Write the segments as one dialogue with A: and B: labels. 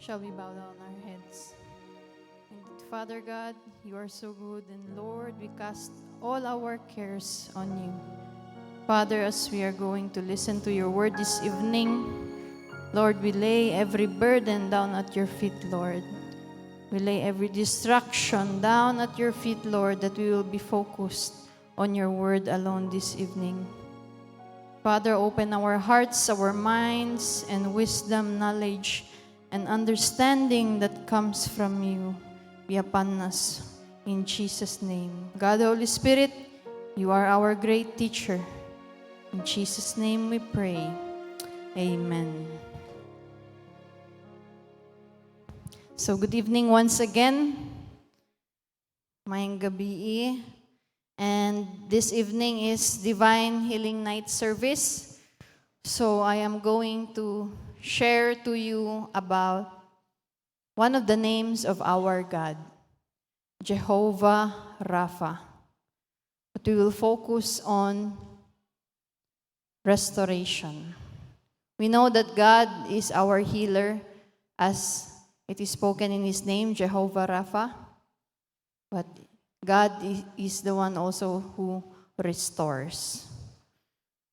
A: Shall we bow down our heads? And Father God, you are so good, and Lord, we cast all our cares on you. Father, as we are going to listen to your word this evening, Lord, we lay every burden down at your feet, Lord. We lay every distraction down at your feet, Lord, that we will be focused on your word alone this evening. Father, open our hearts, our minds, and wisdom, knowledge, and understanding that comes from you be upon us. In Jesus' name. God, Holy Spirit, you are our great teacher. In Jesus' name we pray. Amen. So, good evening once again. Mayang gabi. And this evening is Divine Healing Night Service. So, I am going to share to you about one of the names of our God, Jehovah Rapha. But we will focus on restoration. We know that God is our healer, as it is spoken in His name, Jehovah Rapha. But God is the one also who restores.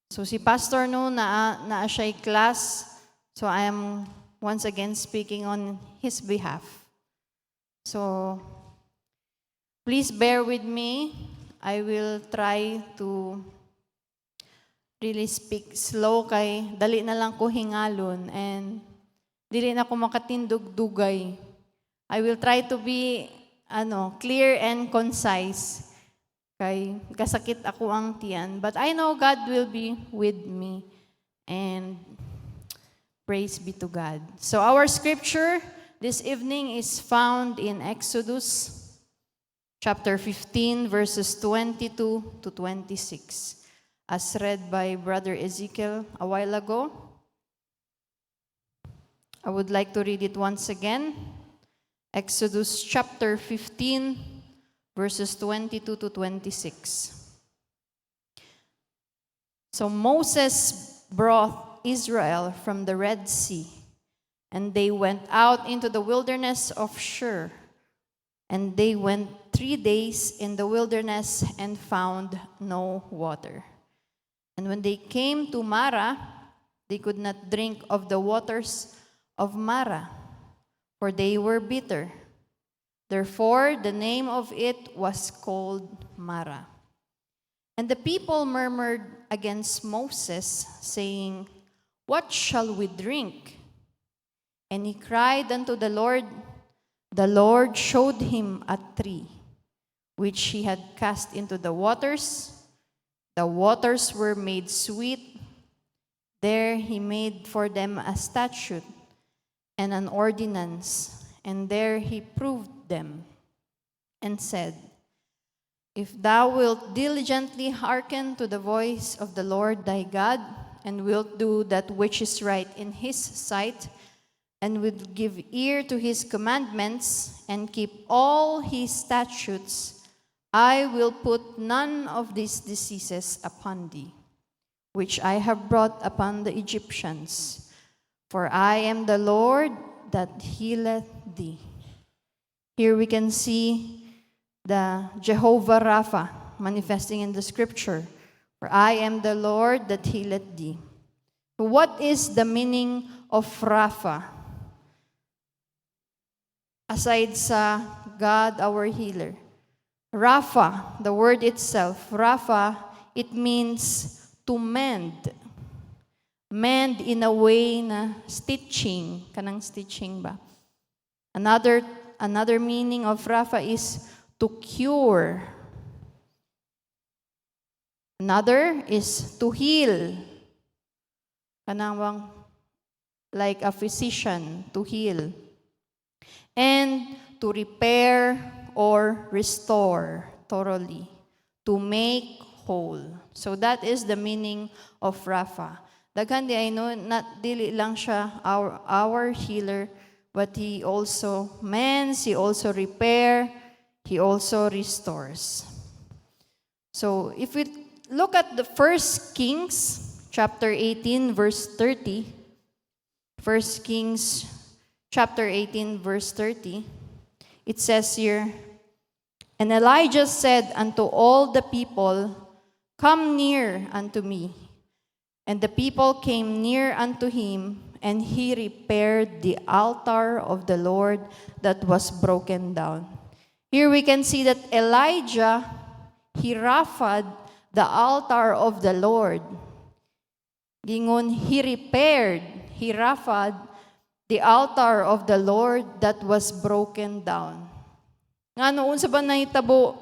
A: So si Pastor no na siya'y class, so I am once again speaking on his behalf. So please bear with me. I will try to really speak slow kay dali na lang ko hingalon and dili na ko makatindog-dugay. I will try to be clear and concise. Kay kasakit ako ang tiyan, but I know God will be with me, and praise be to God. So our scripture this evening is found in Exodus chapter 15 verses 22 to 26, as read by Brother Ezekiel a while ago. I would like to read it once again. Exodus chapter 15, verses 22 to 26. So Moses brought Israel from the Red Sea, and they went out into the wilderness of Shur. And they went 3 days in the wilderness and found no water. And when they came to Marah, they could not drink of the waters of Marah, for they were bitter. Therefore, the name of it was called Marah. And the people murmured against Moses, saying, "What shall we drink?" And he cried unto the Lord. The Lord showed him a tree, which he had cast into the waters. The waters were made sweet. There he made for them a statute and an ordinance, and there he proved them, and said, "If thou wilt diligently hearken to the voice of the Lord thy God, and wilt do that which is right in his sight, and wilt give ear to his commandments, and keep all his statutes, I will put none of these diseases upon thee, which I have brought upon the Egyptians. For I am the Lord that healeth thee." Here we can see the Jehovah Rapha manifesting in the scripture. For I am the Lord that healeth thee. What is the meaning of Rapha? Aside sa God our healer. Rapha, the word itself, Rapha, it means to mend. Mend in a way na stitching, kanang stitching ba? Another meaning of Rapha is to cure. Another is to heal. Kanang bang like a physician, to heal. And to repair or restore thoroughly, to make whole. So that is the meaning of Rapha. Daghan di I know, not dili lang siya our healer, but he also mends, he also repair, he also restores. So if we look at the 1 Kings chapter 18 verse 30, 1 Kings chapter 18, verse 30, it says here, "And Elijah said unto all the people, Come near unto me. And the people came near unto him, and he repaired the altar of the Lord that was broken down." Here we can see that Elijah, he rafad the altar of the Lord. Gingon, he repaired, he rafad the altar of the Lord that was broken down. Nga noon sa ba nahitabo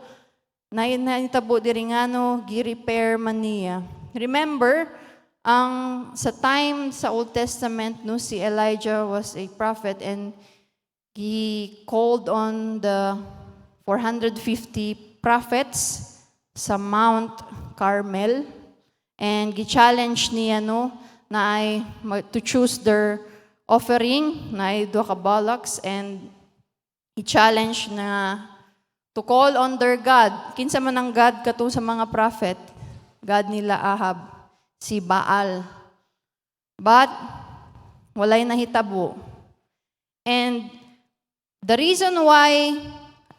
A: diri ngano gi-repair man niya. Remember, sa time sa Old Testament, no, si Elijah was a prophet and he called on the 450 prophets sa Mount Carmel and gi-challenge niya no na ay to choose their offering na ay duha ka bullocks, and he challenged na to call on their God. Kinsa man ang God kato sa mga prophet? God nila Ahab, si Baal. But walay nahitabo. And the reason why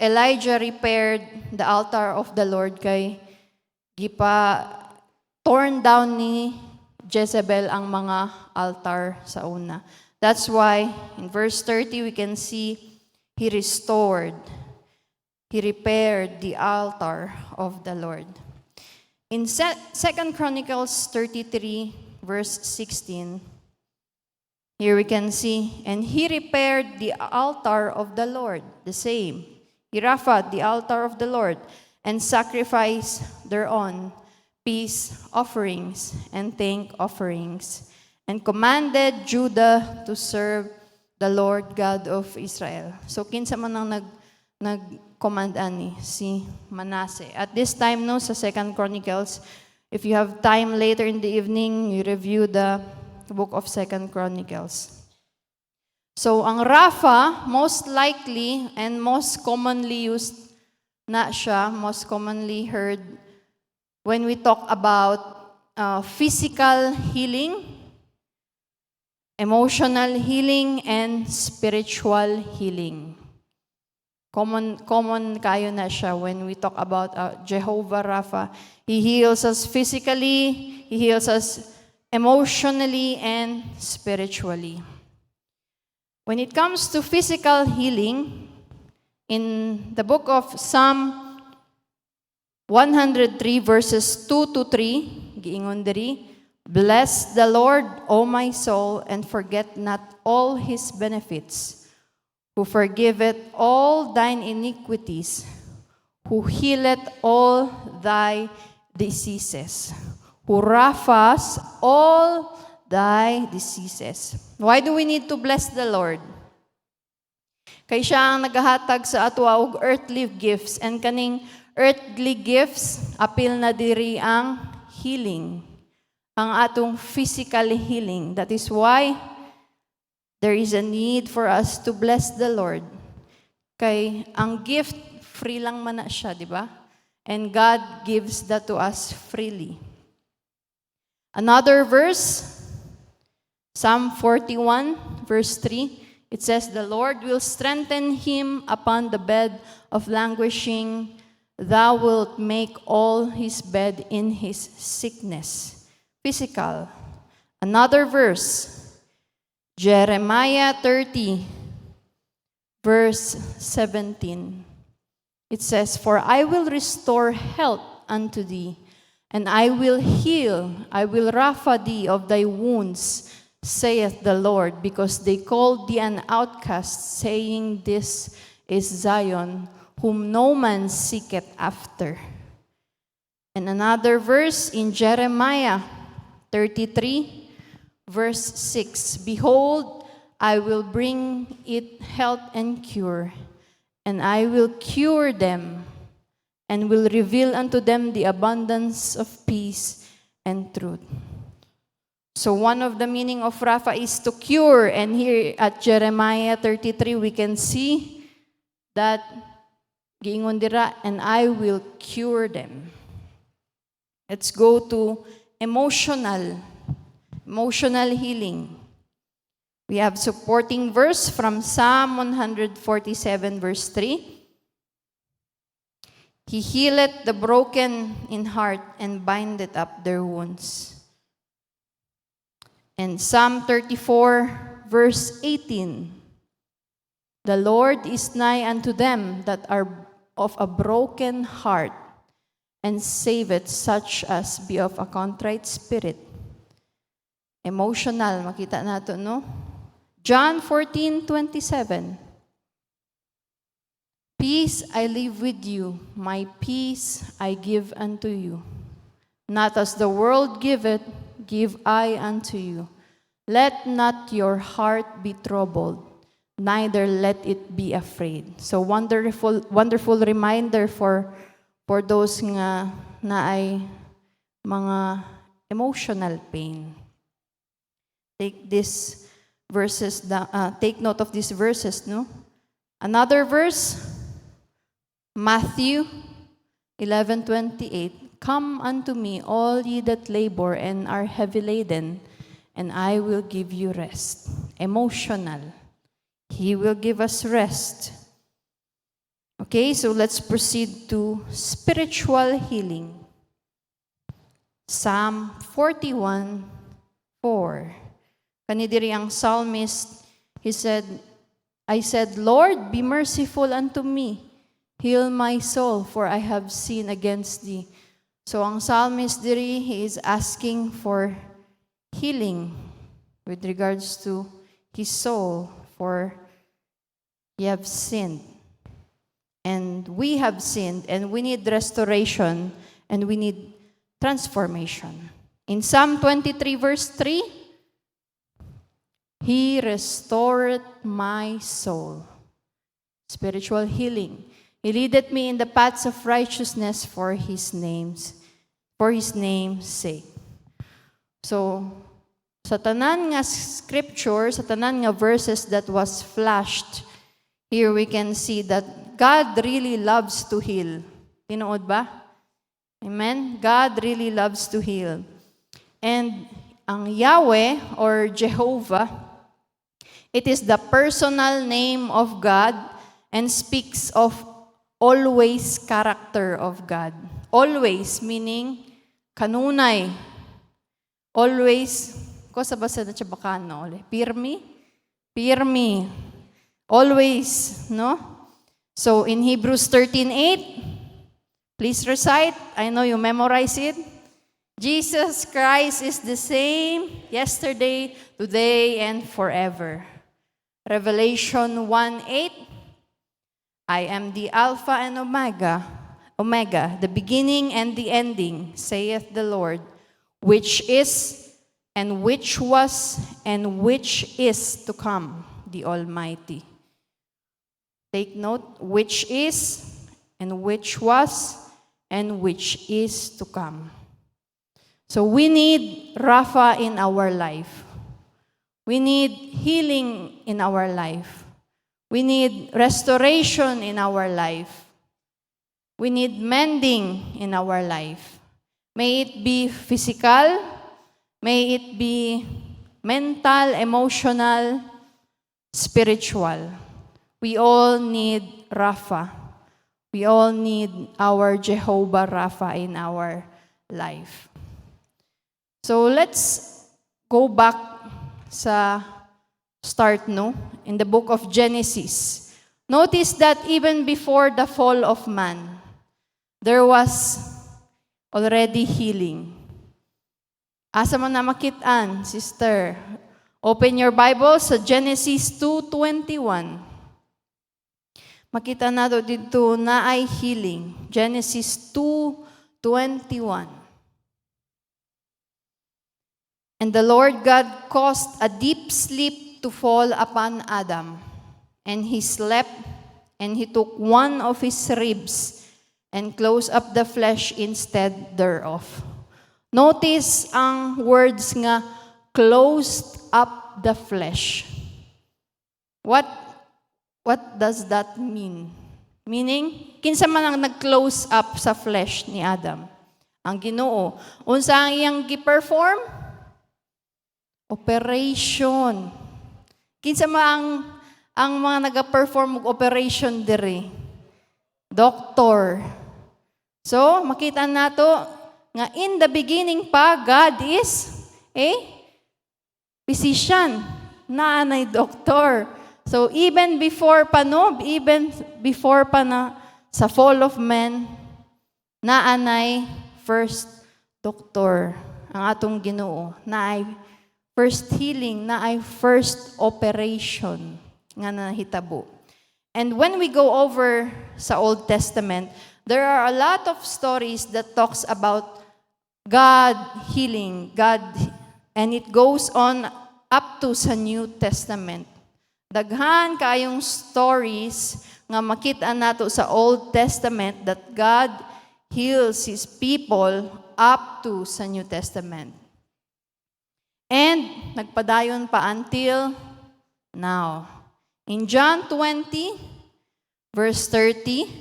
A: Elijah repaired the altar of the Lord kay gipa torn down ni Jezebel ang mga altar sa una. That's why in verse 30 we can see he restored, he repaired the altar of the Lord. In 2 Chronicles 33, verse 16, here we can see, "And he repaired the altar of the Lord," the same. He rafad the altar of the Lord, and sacrificed thereon peace offerings and thank offerings, and commanded Judah to serve the Lord God of Israel. So kinsa man ang nag-command ani? Si Manasseh. At this time no sa 2 Chronicles, if you have time later in the evening, you review the book of 2 Chronicles. So ang Rapha, most likely and most commonly used na siya, most commonly heard when we talk about physical healing, emotional healing, and spiritual healing. Common kayo na siya when we talk about Jehovah Rapha. He heals us physically, he heals us emotionally, and spiritually. When it comes to physical healing, in the book of Psalm 103 verses 2 to 3, giingon diri, "Bless the Lord, O my soul, and forget not all his benefits, who forgiveth all thine iniquities, who healeth all thy diseases, who raphas all thy diseases." Why do we need to bless the Lord? Kay siya ang nagahatag sa ato og earthly gifts, and kaning earthly gifts apil na diri ang healing, ang atong physical healing. That is why there is a need for us to bless the Lord. Kay ang gift free lang man na siya, di ba? And God gives that to us freely. Another verse, Psalm 41, verse 3, it says, "The Lord will strengthen him upon the bed of languishing. Thou wilt make all his bed in his sickness." Physical. Another verse, Jeremiah 30, verse 17. It says, "For I will restore health unto thee, and I will heal, I will rapha thee of thy wounds, saith the Lord, because they called thee an outcast, saying, This is Zion, whom no man seeketh after." And another verse in Jeremiah 33, verse 6, "Behold, I will bring it health and cure, and I will cure them, and will reveal unto them the abundance of peace and truth." So one of the meaning of Rapha is to cure, and here at Jeremiah 33 we can see that giingon dira, "And I will cure them." Let's go to emotional healing. We have supporting verse from Psalm 147 verse 3. He healeth the broken in heart and bindeth up their wounds. And Psalm 34 verse 18. The Lord is nigh unto them that are of a broken heart, and saveth such as be of a contrite spirit. Emotional, makita nato, no? John 14:27. Peace I leave with you, my peace I give unto you. Not as the world giveth, give I unto you. Let not your heart be troubled, neither let it be afraid. So wonderful reminder for those nga na ay mga emotional pain. Take this verses, take note of these verses, no? Another verse, Matthew 11:28. Come unto me, all ye that labor and are heavy laden, and I will give you rest. Emotional. He will give us rest. Okay, so let's proceed to spiritual healing. Psalm 41:4. Kani diri ang psalmist, he said, I said, Lord, be merciful unto me. Heal my soul, for I have sinned against thee. So ang psalmist diri, he is asking for healing with regards to his soul, for he have sinned. And we have sinned, and we need restoration, and we need transformation. In Psalm 23 verse 3, He restored my soul. Spiritual healing. He leadeth me in the paths of righteousness for His name's sake. So, sa tanan nga scripture, sa tanan nga verses that was flashed, here we can see that God really loves to heal. Tinuod ba? Amen? God really loves to heal. And ang Yahweh or Jehovah, it is the personal name of God and speaks of always character of God. Always meaning kanunay. Always, ko sa basa na Chabacano, pirmi? Pirmi. Always, no? So in Hebrews 13:8, please recite. I know you memorize it. Jesus Christ is the same yesterday, today, and forever. Revelation 1:8, I am the Alpha and Omega, the beginning and the ending, saith the Lord, which is, and which was, and which is to come, the Almighty. Take note, which is, and which was, and which is to come. So we need Rapha in our life. We need healing in our life. We need restoration in our life. We need mending in our life. May it be physical, may it be mental, emotional, spiritual. We all need Rapha. We all need our Jehovah Rapha in our life. So let's go back sa start, no? In the book of Genesis. Notice that even before the fall of man, there was already healing. Asa man na makitaan, sister? Open your Bible sa Genesis 2:21. Makita nato dito na ay healing. Genesis 2:21. And the Lord God caused a deep sleep to fall upon Adam. And he slept, and he took one of his ribs and closed up the flesh instead thereof. Notice ang words nga, closed up the flesh. What does that mean? Meaning, kinsa man ang nag-close up sa flesh ni Adam? Ang Ginoo. Unsa ang iyang gi-perform? Operation. Kinsa ang mga naga-perform og operation diri? Doctor. So, makita nato nga in the beginning pa, God is a physician, naanay doktor. So, even before pa na sa fall of man, naanay first doktor ang atong Ginoo, naay first healing, naay first operation nga nahitabo. And when we go over sa Old Testament, there are a lot of stories that talks about God healing, and it goes on up to sa New Testament. Daghan kayong stories nga makita nato sa Old Testament that God heals His people up to sa New Testament. And nagpadayon pa until now. In John 20, verse 30, it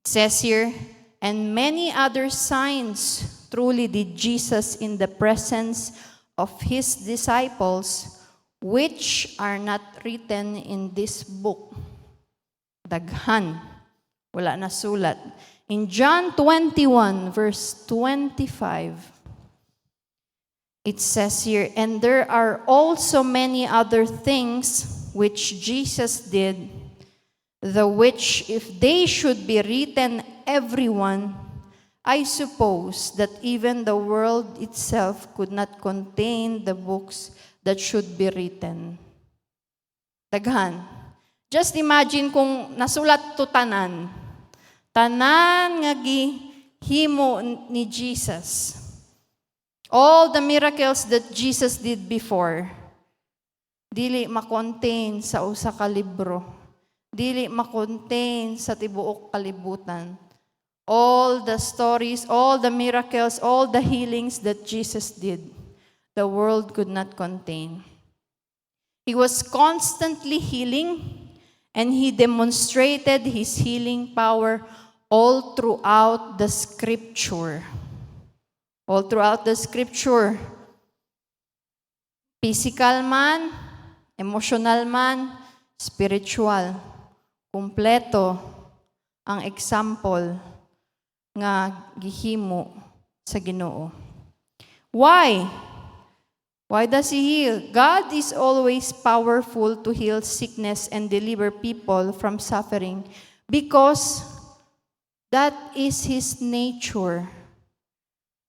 A: says here, "And many other signs truly did Jesus in the presence of His disciples, which are not written in this book." Daghan, wala na sulat. In John 21, verse 25, it says here, "And there are also many other things which Jesus did, the which if they should be written everyone, I suppose that even the world itself could not contain the books that should be written." Daghan. Just imagine kung nasulat to tanan nga gihimo ni Jesus. All the miracles that Jesus did before, dili makontain sa usa ka libro. Dili makontain sa tibuok kalibutan. All the stories, all the miracles, all the healings that Jesus did, the world could not contain. He was constantly healing, and He demonstrated His healing power all throughout the Scripture. All throughout the Scripture. Physical man, emotional man, spiritual. Kumpleto ang example nga gihimo sa Ginoo. Why? Why does He heal? God is always powerful to heal sickness and deliver people from suffering because that is His nature.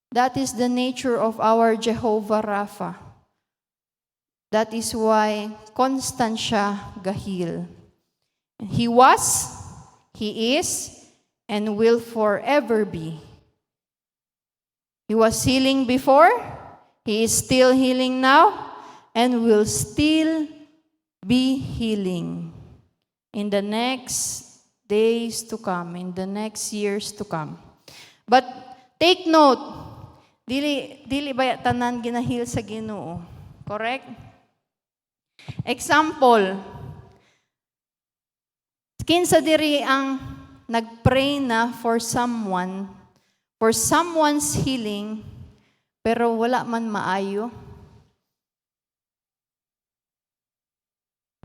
A: That is the nature of our Jehovah Rapha. That is why constant siya gahil. He was, He is, and will forever be. He was healing before, He is still healing now, and will still be healing in the next days to come, in the next years to come. But take note, dili ba tanan ginahil sa Ginoo? Correct? Example, kinsa diri ang nagpray na for someone's healing, pero wala man maayo?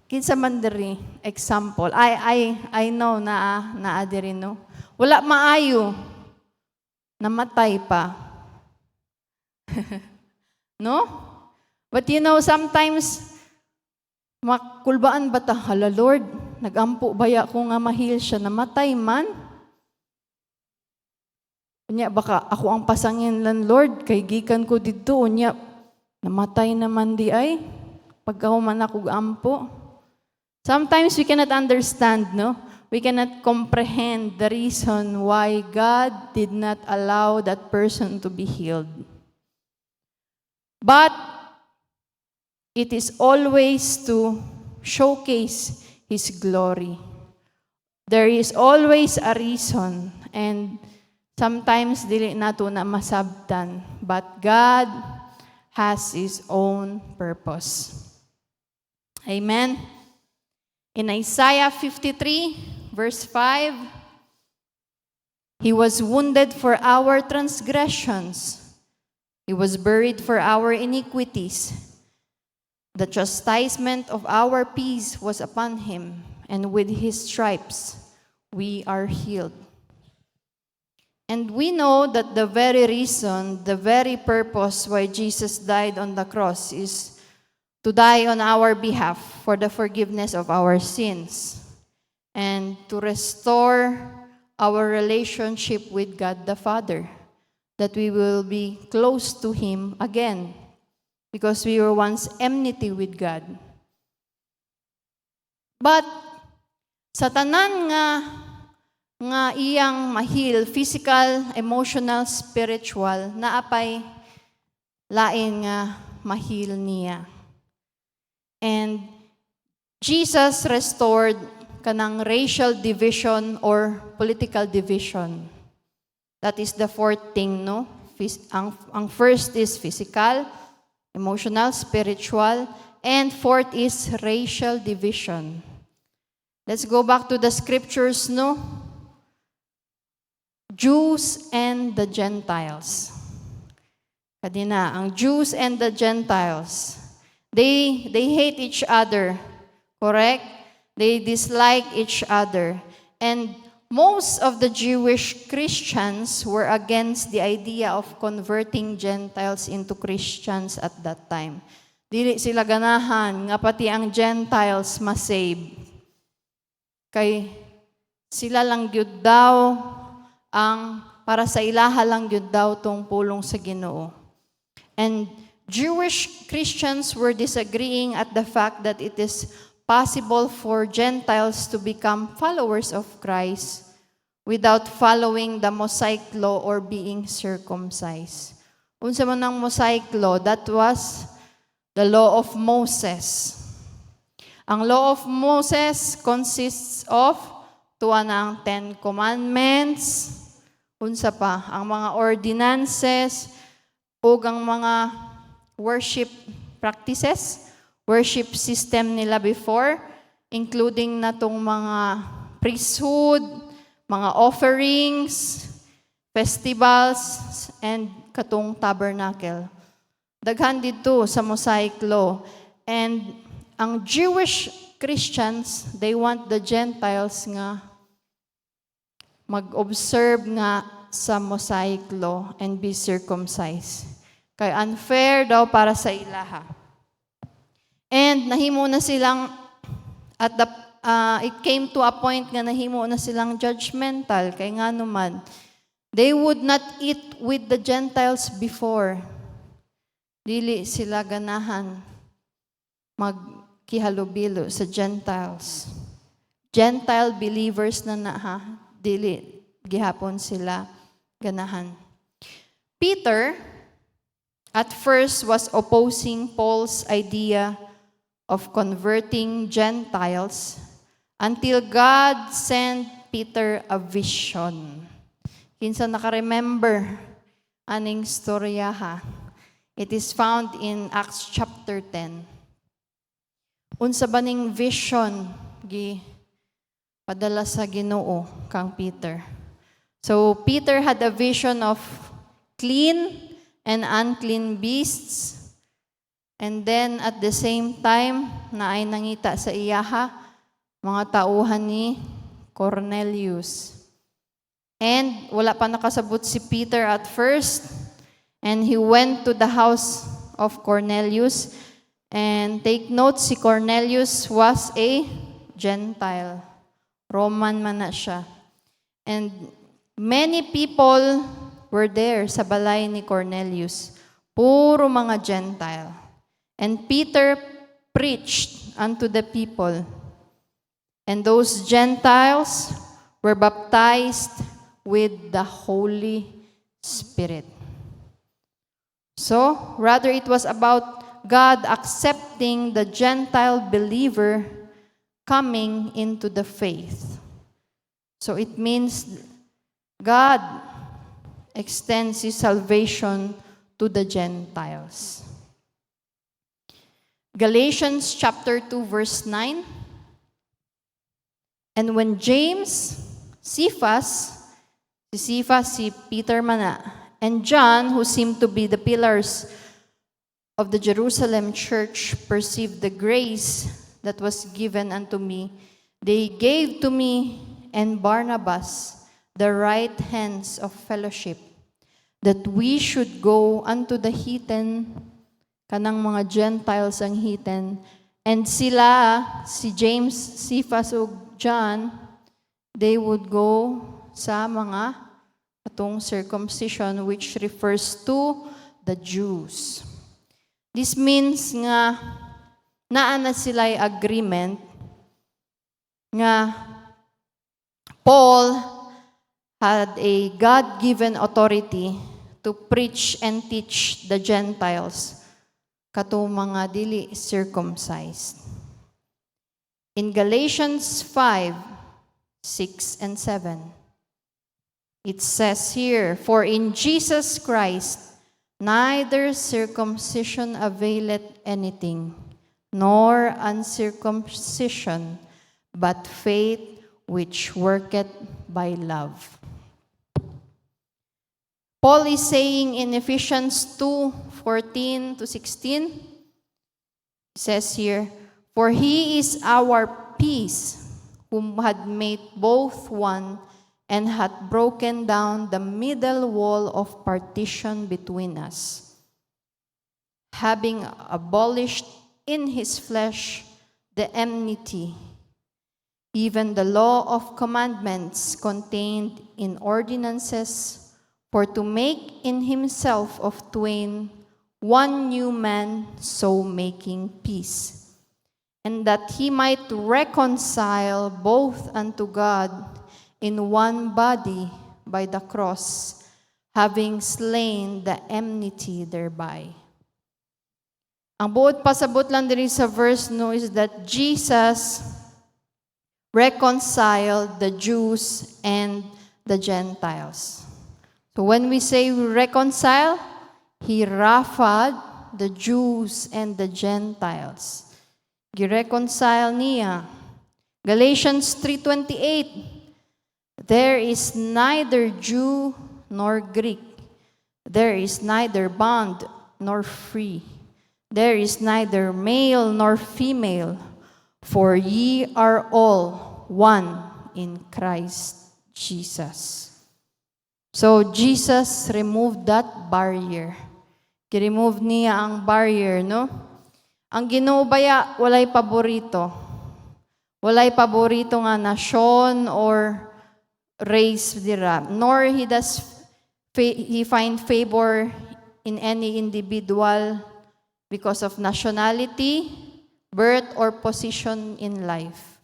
A: Kinsa man diri? Example, I know na diri no. Wala maayo, namatay pa. No? But sometimes, makulbaan ba ta? Hala Lord, nagampo baya ko nga mahil siya, namatay man? Unya, baka ako ang pasangin lang Lord, kay gikan ko dito, unya, namatay naman di ay, pagkahuman ako ampo. Sometimes we cannot understand, no? We cannot comprehend the reason why God did not allow that person to be healed. But it is always to showcase His glory. There is always a reason, and sometimes dili nato na masabtan, but God has His own purpose. Amen. In Isaiah 53, verse 5, He was wounded for our transgressions. He was buried for our iniquities. The chastisement of our peace was upon him, and with his stripes we are healed. And we know that the very reason, the very purpose why Jesus died on the cross is to die on our behalf for the forgiveness of our sins and to restore our relationship with God the Father, that we will be close to Him again because we were once enmity with God. But sa tanan nga iyang mahil, physical, emotional, spiritual, naapay lain nga mahil niya. And Jesus restored kanang racial division or political division. That is the fourth thing, no? Ang first is physical, emotional, spiritual, and fourth is racial division. Let's go back to the scriptures, no? Jews and the Gentiles. Kadina, ang Jews and the Gentiles, they hate each other, correct? They dislike each other. And most of the Jewish Christians were against the idea of converting Gentiles into Christians at that time. Dili sila ganahan nga pati ang Gentiles masave. Kay sila lang gyud daw ang para sa ilaha lang gyud daw tong pulong sa Ginoo. And Jewish Christians were disagreeing at the fact that it is possible for Gentiles to become followers of Christ without following the Mosaic law or being circumcised. Unsa man ang Mosaic law? That was the law of Moses. Ang law of Moses consists of tuwa na ang 10 Commandments, unsa pa, ang mga ordinances, o ang mga worship practices, worship system nila before, including na tong mga priesthood, mga offerings, festivals, and katong tabernacle. Daghan dito sa Mosaic law. And ang Jewish Christians, they want the Gentiles nga mag-observe nga sa Mosaic law and be circumcised. Kay unfair daw para sa ilaha. And nahimo na silang it came to a point nga nahimo na silang judgmental kay nga naman they would not eat with the Gentiles before. Dili sila ganahan magkihalubilo sa Gentiles. Gentile believers na ha, dili gihapon sila ganahan. Peter at first was opposing Paul's idea of converting Gentiles until God sent Peter a vision. Kinsa naka-remember aning storya ha? It is found in Acts chapter 10. Unsa ba ning vision gi padala sa Ginoo kang Peter? So Peter had a vision of clean and unclean beasts. And then at the same time, na ay nangita sa iyaha, mga tauhan ni Cornelius. And wala pa nakasabot si Peter at first. And he went to the house of Cornelius. And take note, si Cornelius was a Gentile. Roman man na siya. And many people were there sa balay ni Cornelius. Puro mga Gentile. And Peter preached unto the people. And those Gentiles were baptized with the Holy Spirit. So, rather it was about God accepting the Gentile believer coming into the faith. So it means God extends His salvation to the Gentiles. Galatians chapter 2 verse 9. And when James, Cephas, si Cephas, si Peter mana, and John, who seemed to be the pillars of the Jerusalem church perceived the grace that was given unto me, they gave to me and Barnabas the right hands of fellowship, that we should go unto the heathen, kanang mga Gentiles ang heathen, and sila, si James, Cephas, ug John, they would go sa mga atong circumcision, which refers to the Jews. This means nga naa na sila'y agreement nga Paul had a God-given authority to preach and teach the Gentiles kato mga dili circumcised. In Galatians 5, 6 and 7, it says here, "For in Jesus Christ neither circumcision availeth anything, nor uncircumcision, but faith which worketh by love." Paul is saying in Ephesians 2:14 to 16, it says here, "For he is our peace, whom had made both one, and hath broken down the middle wall of partition between us, having abolished in his flesh the enmity, even the law of commandments contained in ordinances, for to make in himself of twain one new man, so making peace, and that he might reconcile both unto God in one body by the cross, having slain the enmity thereby." Ang buod pasabot lang diri sa verse no is that Jesus reconciled the Jews and the Gentiles. So when we say reconcile, He rafad the Jews and the Gentiles. Gireconcile niya. Galatians 3:28, "There is neither Jew nor Greek. There is neither bond nor free. There is neither male nor female, for ye are all one in Christ Jesus." So Jesus removed that barrier. Gi-remove niya ang barrier, no? Ang Ginoo baya walay paborito. Walay paborito nga nasyon or race dira. Nor he find favor in any individual because of nationality, birth, or position in life.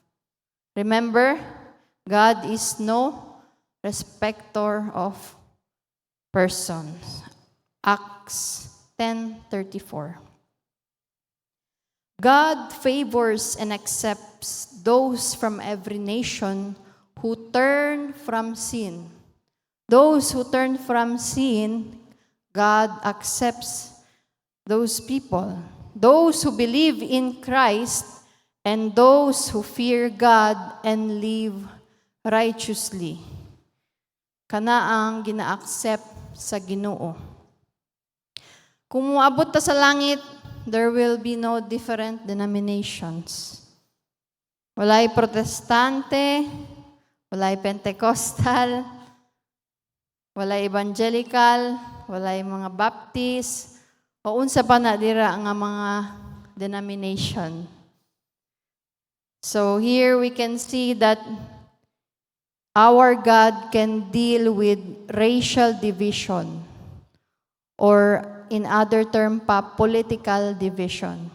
A: Remember, God is no respecter of persons. Acts 10:34. God favors and accepts those from every nation who turn from sin. Those who turn from sin, God accepts those people. Those who believe in Christ and those who fear God and live righteously. Kana ang gina-accept sa Ginoo. Kung muabot ta sa langit, there will be no different denominations. Walay protestante, walay Pentecostal, walay evangelical, walay mga Baptist, o unsa pa na dira nga mga denomination. So here we can see that our God can deal with racial division, or in other term pa, political division.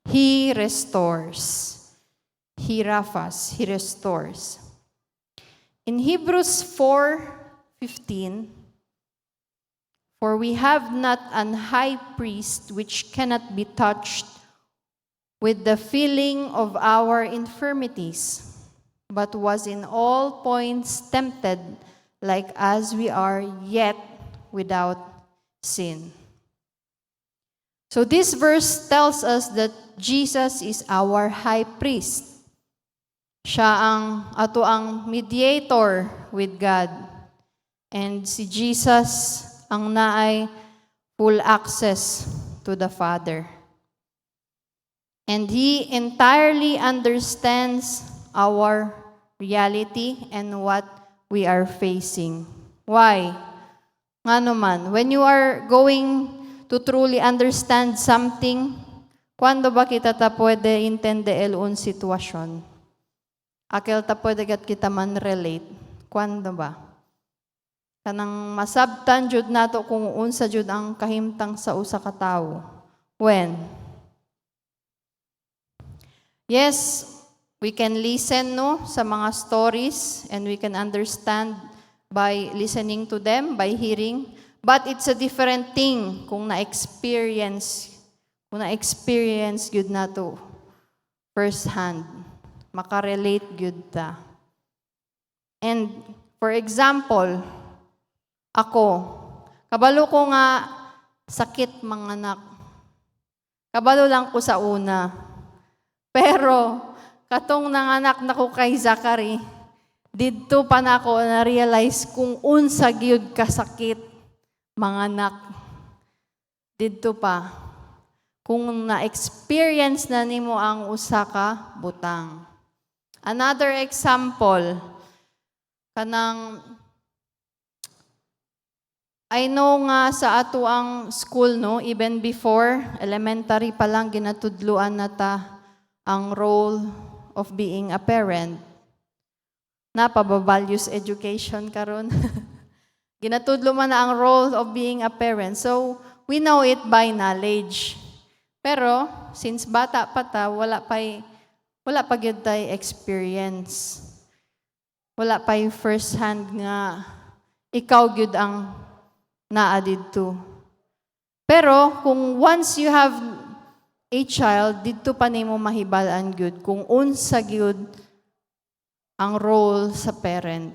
A: He restores. He rafas. He restores. In Hebrews 4:15, "For we have not an high priest which cannot be touched with the feeling of our infirmities, but was in all points tempted like as we are, yet without sin." So this verse tells us that Jesus is our high priest. Siya ang ato ang mediator with God. And si Jesus ang naay full access to the Father. And He entirely understands our reality and what we are facing. Why? Nga naman, when you are going to truly understand something, kwando ba kita ta pwede intende elun sitwasyon? Akil ta pwede kat kita man relate. Kwando ba? Kanang masabtan jud nato kung unsa jud ang kahimtang sa usa ka tawo. When? Yes, we can listen no sa mga stories and we can understand by listening to them, by hearing, but it's a different thing kung na-experience gyud nato first hand. Makarelate gyud ta. And for example, ako, kabalo ko nga sakit manganak. Kabalo lang ko sa una. Pero katong nanganak na ko kay Zachary, didto pa na ako na-realize kung unsa gyud kasakit manganak. Didto pa. Kung na-experience na nimo ang usa ka butang. Another example, kanang I know nga sa ato ang school, no, even before, elementary pa lang, ginatudluan na ta ang role of being a parent. Napaba-values education karon. Ginatudlo man na ang role of being a parent. So, we know it by knowledge. Pero, since bata pa ta, wala pa gyud tay experience. Wala pa first hand nga ikaw gyud ang naa didto. Pero kung once you have a child, didto pa nimo mahibal-an gyud kung unsa gyud ang role sa parent.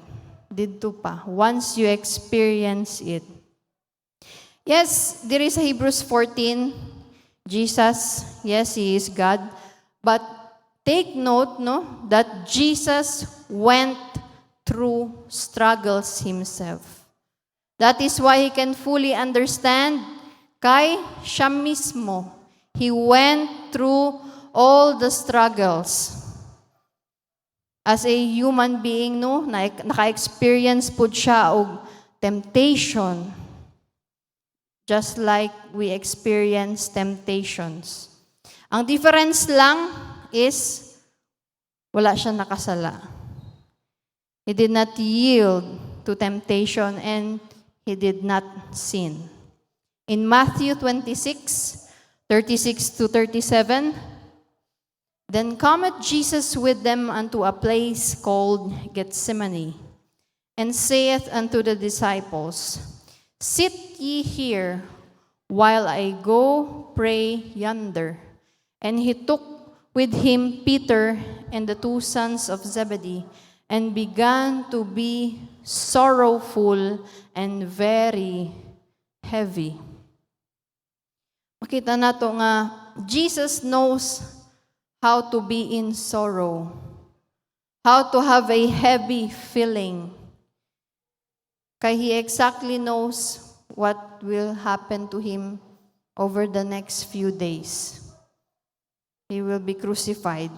A: Didto pa once you experience it. Yes, there is Hebrews 14, Jesus, yes, He is God, but take note, no, that Jesus went through struggles Himself. That is why He can fully understand kay siya mismo. He went through all the struggles. As a human being, no, naka-experience po siya og temptation. Just like we experience temptations. Ang difference lang is wala siya nakasala. He did not yield to temptation and He did not sin. In Matthew 26, 36 to 37, then cometh Jesus with them unto a place called Gethsemane, and saith unto the disciples, Sit ye here, while I go pray yonder. And He took with Him Peter and the two sons of Zebedee, and began to be sorrowful and very heavy. Makita nato nga, Jesus knows how to be in sorrow, how to have a heavy feeling. Kaya He exactly knows what will happen to Him over the next few days. He will be crucified.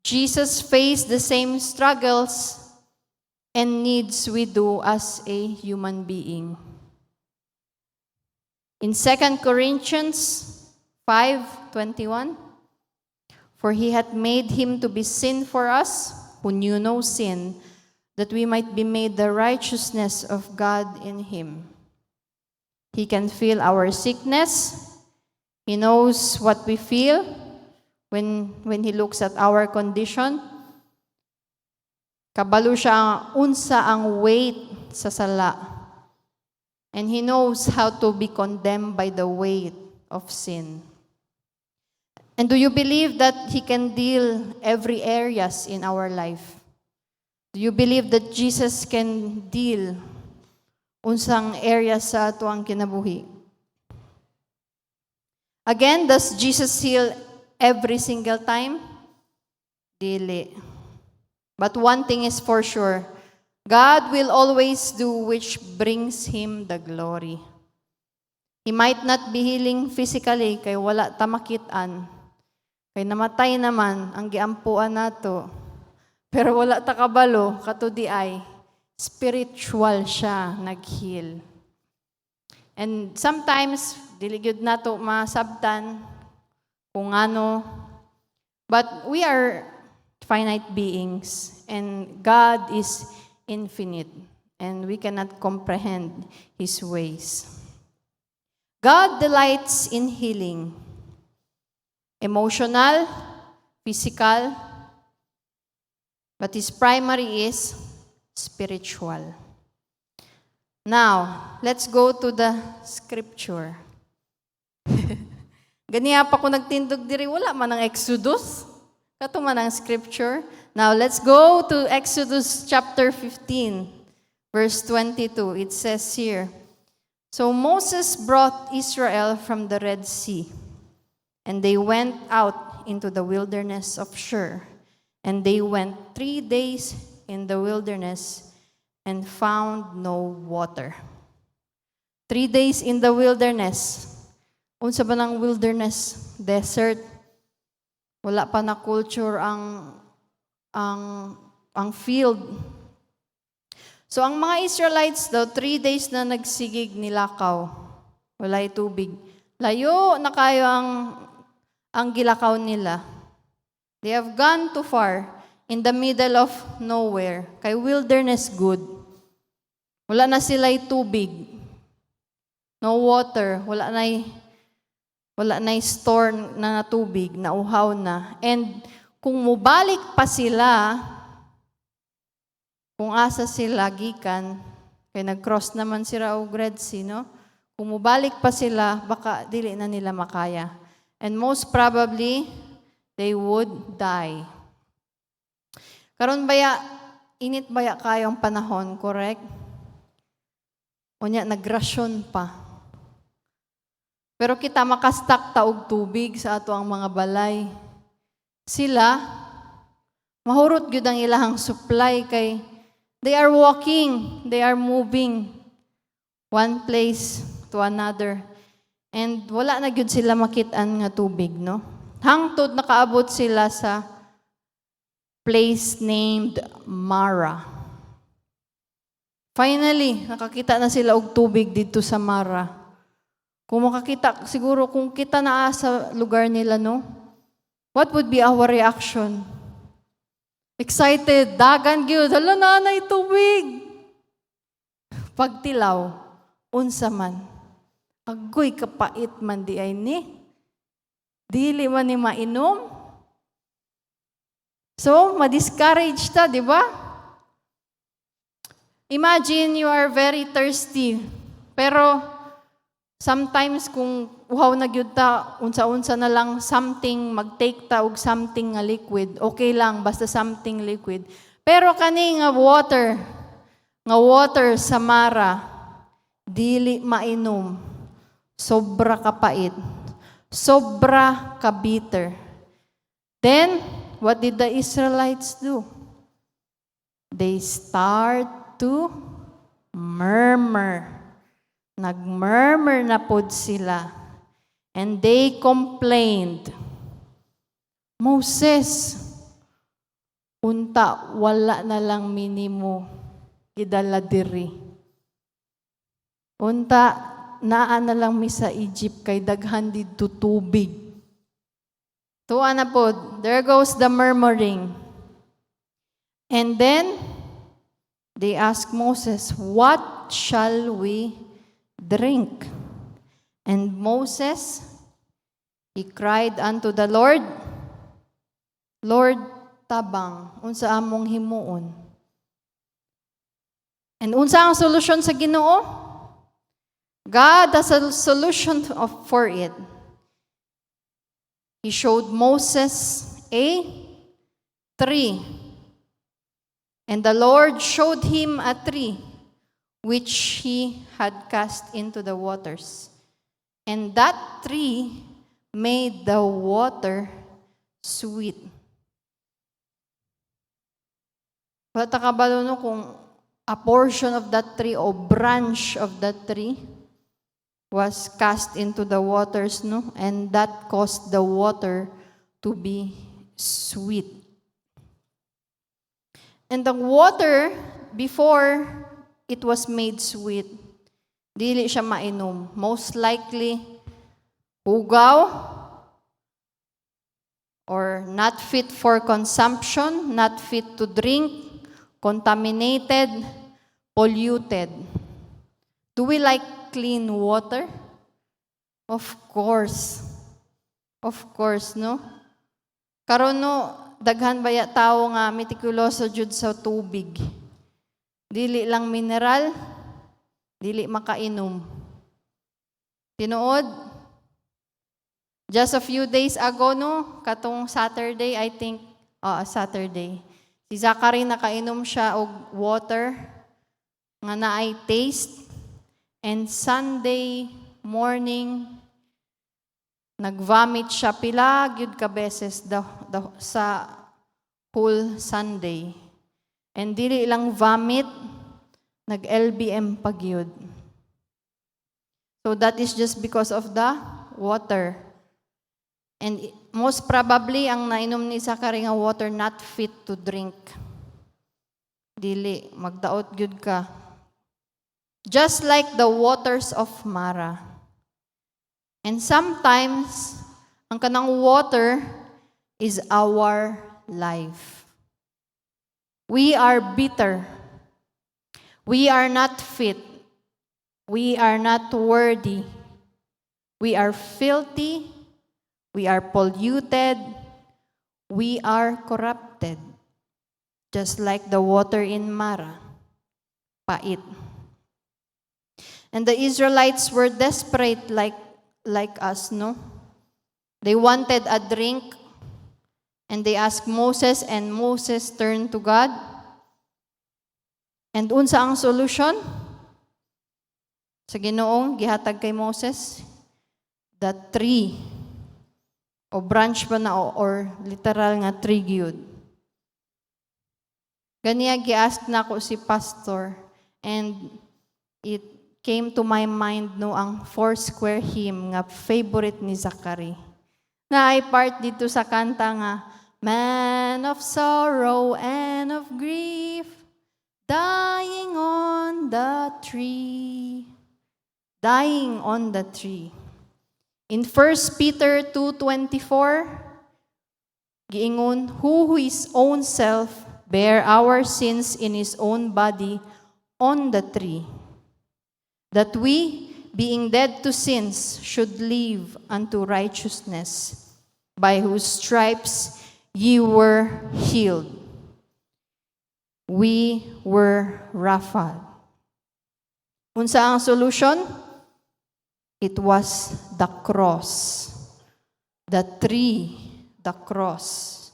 A: Jesus faced the same struggles and needs we do as a human being. In 2 Corinthians 5:21, for He hath made Him to be sin for us, who knew no sin, that we might be made the righteousness of God in Him. He can feel our sickness. He knows what we feel when He looks at our condition. Kabalo siya unsa ang weight sa sala. And He knows how to be condemned by the weight of sin. And do you believe that He can deal every areas in our life? Do you believe that Jesus can deal unsang areas sa ato ang kinabuhi? Again, does Jesus heal every single time? Dili. But one thing is for sure, God will always do which brings Him the glory. He might not be healing physically, kay wala ta makitaan. Kay namatay naman, ang giampuan nato. Pero wala ta kabalo, katudi ay, spiritual siya nag-heal. And sometimes, diligid nato masabtan kung ano, but we are finite beings, and God is infinite, and we cannot comprehend His ways. God delights in healing, emotional, physical, but His primary is spiritual. Now, let's go to the scripture. Ganiya pa ko nagtindog diri, wala man ang Exodus. Kato man ang scripture. Now, let's go to Exodus chapter 15, verse 22. It says here, "So Moses brought Israel from the Red Sea, and they went out into the wilderness of Shur. And they went 3 days in the wilderness and found no water." 3 days in the wilderness. Unsa ba ng wilderness? Desert. Wala pa na culture ang field. So ang mga Israelites daw, 3 days na nagsigig nilakaw. Walay tubig. Layo na kayo ang gilakaw nila. They have gone too far in the middle of nowhere. Kay wilderness good. Wala na sila'y tubig. No water. Wala na'y store na tubig, na uhaw na. And kung mubalik pa sila, kung asa sila gikan, kay nag-cross naman sila og Red Sea, no? Kung mubalik pa sila, baka dili na nila makaya. And most probably, they would die. Karon baya, init baya kayong panahon, correct? Unya, nagrasyon pa. Pero kita makastak ta og tubig sa ato ang mga balay. Sila, mahurot gyud ang ilahang supply kay they are walking, they are moving one place to another. And wala na gyud sila makit-an nga tubig, no? Hangtod nakaabot sila sa place named Mara. Finally, nakakita na sila og tubig dito sa Mara. Kung makakita, siguro kung kita na sa lugar nila, no? What would be our reaction? Excited, dagan gyud, hala nanay tubig. Pagtilaw, unsa man. Agoy kapait man di ay ni. Dili man ni mainom. So, ma-discourage ta, di ba? Imagine you are very thirsty. Pero sometimes kung uhaw na gyud ta, unsa-unsa na lang something, mag-take ta og something nga liquid. Okay lang, basta something liquid. Pero kani nga water sa Mara, dili mainom. Sobra kapait. Sobra ka-bitter. Then, what did the Israelites do? They start to murmur. Nagmurmur na pod sila. And they complained, "Moses, unta wala na lang minimo idala diri. Unta naa na lang mi sa Egypt kay daghan didto tubig." Tuwa na pod, there goes the murmuring. And then they asked Moses, "What shall we drink?" And Moses, he cried unto the Lord, "Lord, tabang, unsa among himuon?" And unsa ang solusyon sa Ginoo? God has a solution for it. He showed Moses a tree. And the Lord showed him a tree which he had cast into the waters. And that tree made the water sweet. Wala ta kabalo no kung a portion of that tree o branch of that tree was cast into the waters, no? And that caused the water to be sweet. And the water, before it was made sweet, dili siya mainom. Most likely, ugaw, or not fit for consumption, not fit to drink, contaminated, polluted. Do we like clean water? Of course. Of course, no? Karon no, daghan baya tao nga meticuloso jud sa tubig. Dili lang mineral, dili makainom. Tinuod, just a few days ago, no, katong Saturday, I think, Saturday, si Zachary nakainom siya og water nga naay taste, and Sunday morning, nag-vomit siya pila gyud ka beses sa whole Sunday. And dili lang vomit, nag-LBM pa gyud. So that is just because of the water. And most probably, ang nainom ni Zachary nga water not fit to drink. Dili, magdaot gyud ka. Just like the waters of Mara. And sometimes, ang kanang water is our life. We are bitter. We are not fit. We are not worthy. We are filthy. We are polluted. We are corrupted. Just like the water in Mara. Pait. And the Israelites were desperate like us, no? They wanted a drink. And they asked Moses, and Moses turned to God. And unsa ang solution? Sa Ginoong gihatag kay Moses, the tree, o branch ba na, or literal nga tree gyud. Ganiya gi-ask na ko si pastor, and it came to my mind no ang Foursquare hymn nga favorite ni Zachary. Na ay part dito sa kanta nga, man of sorrow and of grief, dying on the tree. Dying on the tree. In 1 Peter 2:24, giingon, who his own self bare our sins in his own body on the tree, that we, being dead to sins, should live unto righteousness, by whose stripes ye were healed. We were rafad. Unsa ang solution? It was the cross. The tree, the cross.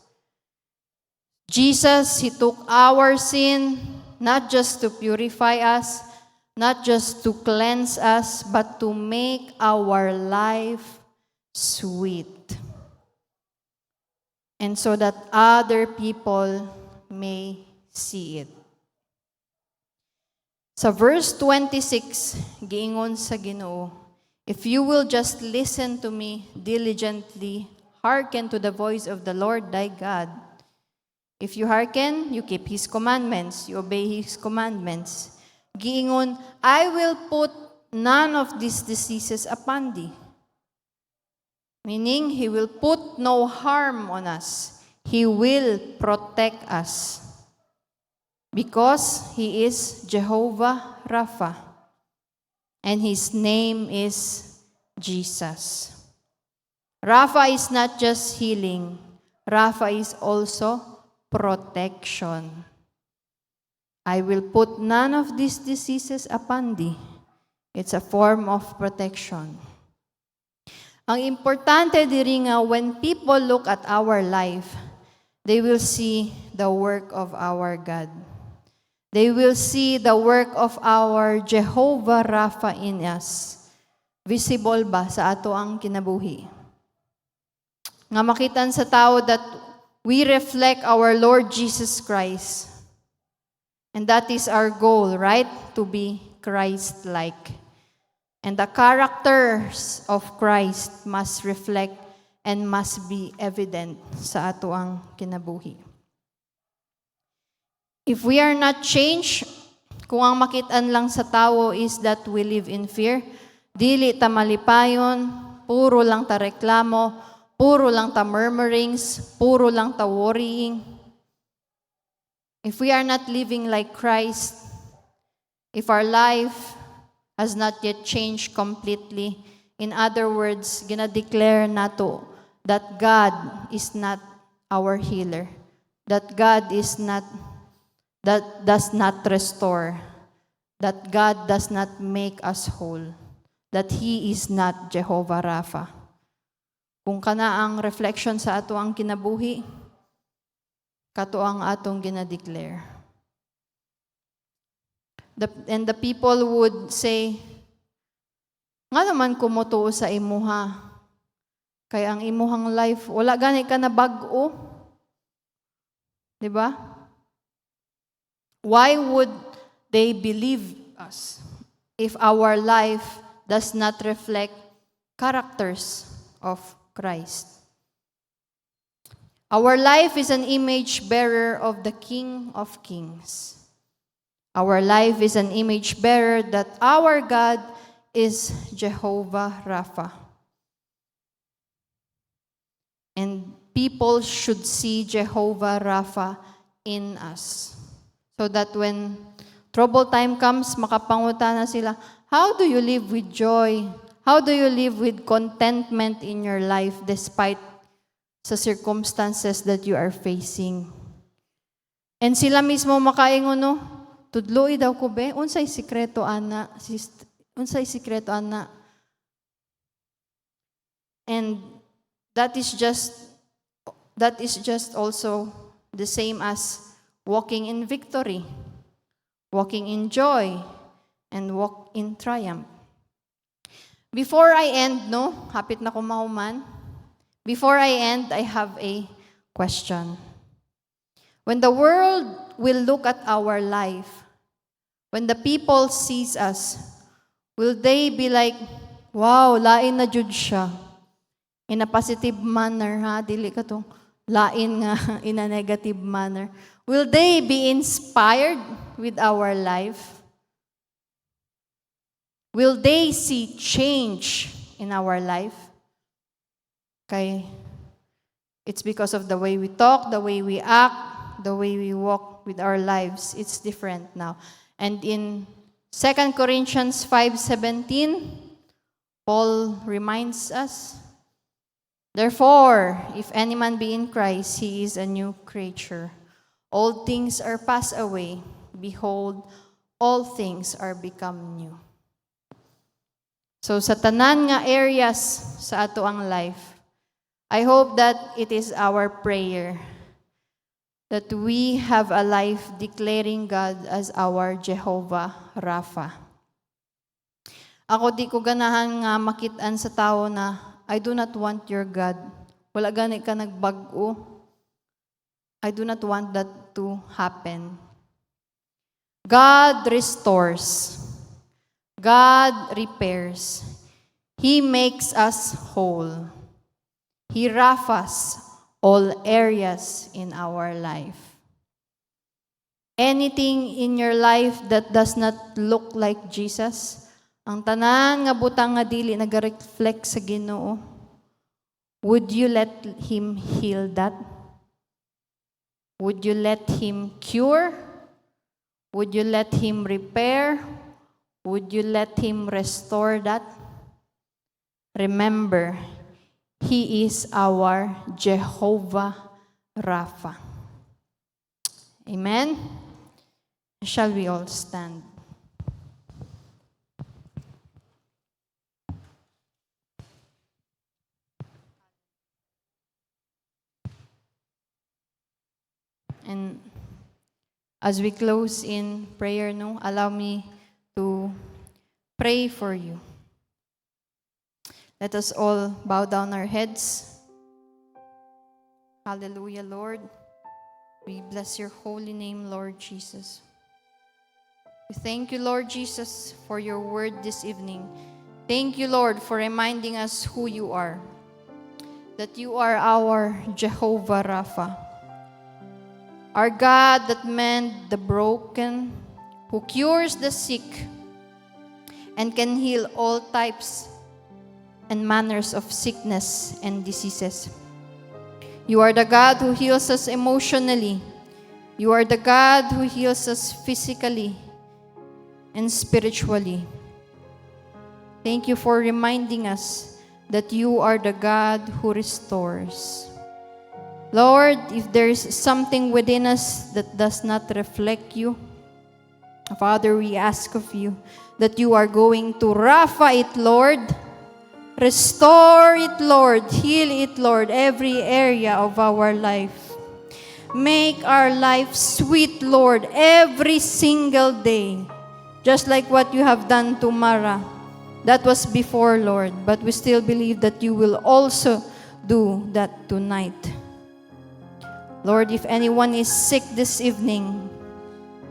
A: Jesus, He took our sin, not just to purify us, not just to cleanse us, but to make our life sweet. And so that other people may see it. Sa verse 26, giingon sa Ginoo, if you will just listen to me diligently, hearken to the voice of the Lord thy God. If you hearken, you keep His commandments, you obey His commandments. Giingon, I will put none of these diseases upon thee. Meaning, He will put no harm on us. He will protect us. Because He is Jehovah Rapha. And His name is Jesus. Rapha is not just healing. Rapha is also protection. I will put none of these diseases upon thee. It's a form of protection. Ang importante diri nga when people look at our life, they will see the work of our God. They will see the work of our Jehovah Rapha in us. Visible ba sa ato ang kinabuhi? Nga makitan sa tao that we reflect our Lord Jesus Christ. And that is our goal, right? To be Christ-like. And the characters of Christ must reflect and must be evident sa ato ang kinabuhi. If we are not changed, kung ang makitaan lang sa tao is that we live in fear, dili ta malipayon, puro lang ta reklamo, puro lang ta murmurings, puro lang ta worrying. If we are not living like Christ, if our life has not yet changed completely, in other words, gina-declare nato that God is not our healer, that God is not, that does not restore, that God does not make us whole, that He is not Jehovah Rapha. Kung kana ang reflection sa ato ang kinabuhi, kato ang atong gina-declare. And the people would say, nga naman kumutuo sa imuha, kaya ang imuhang life, wala gani ka na bag-o. Diba? Why would they believe us if our life does not reflect characters of Christ? Our life is an image bearer of the King of Kings. Our life is an image bearer that our God is Jehovah Rapha. And people should see Jehovah Rapha in us. So that when trouble time comes, makapanguta na sila, how do you live with joy? How do you live with contentment in your life despite sa circumstances that you are facing? And sila mismo makaingon, no? Tudloy daw ko be, unsay sikreto ana, unsay sikreto ana. And that is just also the same as walking in victory, walking in joy, and walk in triumph. Before I end, no, hapit na ko mahuman. Before I end, I have a question. When the world will look at our life, when the people sees us, will they be like, wow, lain na jud siya? In a positive manner, ha? Dili ka tong lain nga in a negative manner. Will they be inspired with our life? Will they see change in our life? Okay. It's because of the way we talk, the way we act, the way we walk with our lives. It's different now. And in 2 Corinthians 5:17, Paul reminds us, therefore, if any man be in Christ, he is a new creature. All things are passed away. Behold, all things are become new. So sa tanan nga areas sa ato ang life, I hope that it is our prayer that we have a life declaring God as our Jehovah Rapha. Ako di ko ganahan nga makitaan sa tao na I do not want your God. Wala gani ka nagbag-o. I do not want that to happen. God restores. God repairs. He makes us whole. He raphas all areas in our life. Anything in your life that does not look like Jesus, ang tanan nga butang nga dili naga-reflect sa Ginoo, would you let Him heal that? Would you let Him cure? Would you let Him repair? Would you let Him restore that? Remember, He is our Jehovah Rapha. Amen? Shall we all stand? And as we close in prayer, no, allow me to pray for you. Let us all bow down our heads. Hallelujah, Lord. We bless your holy name, Lord Jesus. We thank you, Lord Jesus, for your word this evening Thank you, Lord, for reminding us who you are. That you are our Jehovah Rapha. Our God that mends the broken, who cures the sick, and can heal all types and manners of sickness and diseases. You are the God who heals us emotionally. You are the God who heals us physically and spiritually. Thank you for reminding us that you are the God who restores. Lord, if there is something within us that does not reflect you, Father, we ask of you that you are going to Rapha it, Lord. Restore it, Lord. Heal it, Lord, every area of our life. Make our life sweet, Lord, every single day. Just like what you have done to Mara. That was before, Lord, but we still believe that you will also do that tonight. Lord, if anyone is sick this evening,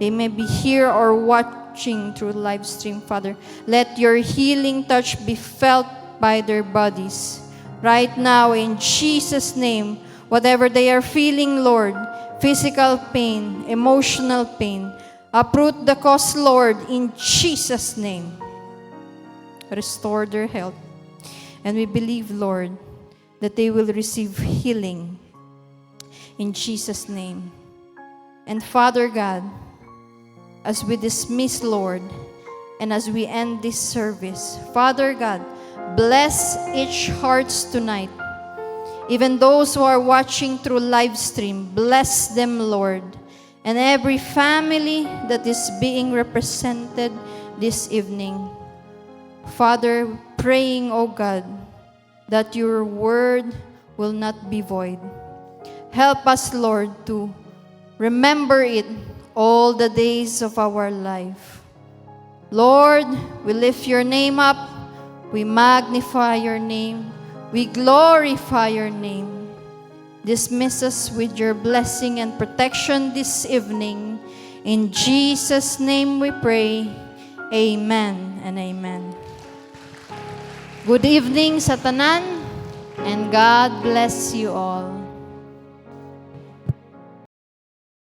A: they may be here or watching through live stream, Father. Let your healing touch be felt by their bodies. Right now, in Jesus' name, whatever they are feeling, Lord, physical pain, emotional pain, uproot the cause, Lord, in Jesus' name. Restore their health. And we believe, Lord, that they will receive healing in Jesus' name. And Father God, as we dismiss, Lord, and as we end this service, Father God, bless each hearts tonight. Even those who are watching through live stream, bless them, Lord. And every family that is being represented this evening. Father, praying, O God, that your word will not be void. Help us, Lord, to remember it all the days of our life. Lord, we lift your name up. We magnify your name. We glorify your name. Dismiss us with your blessing and protection this evening. In Jesus' name we pray. Amen and amen. Good evening sa tanan, and God bless you all.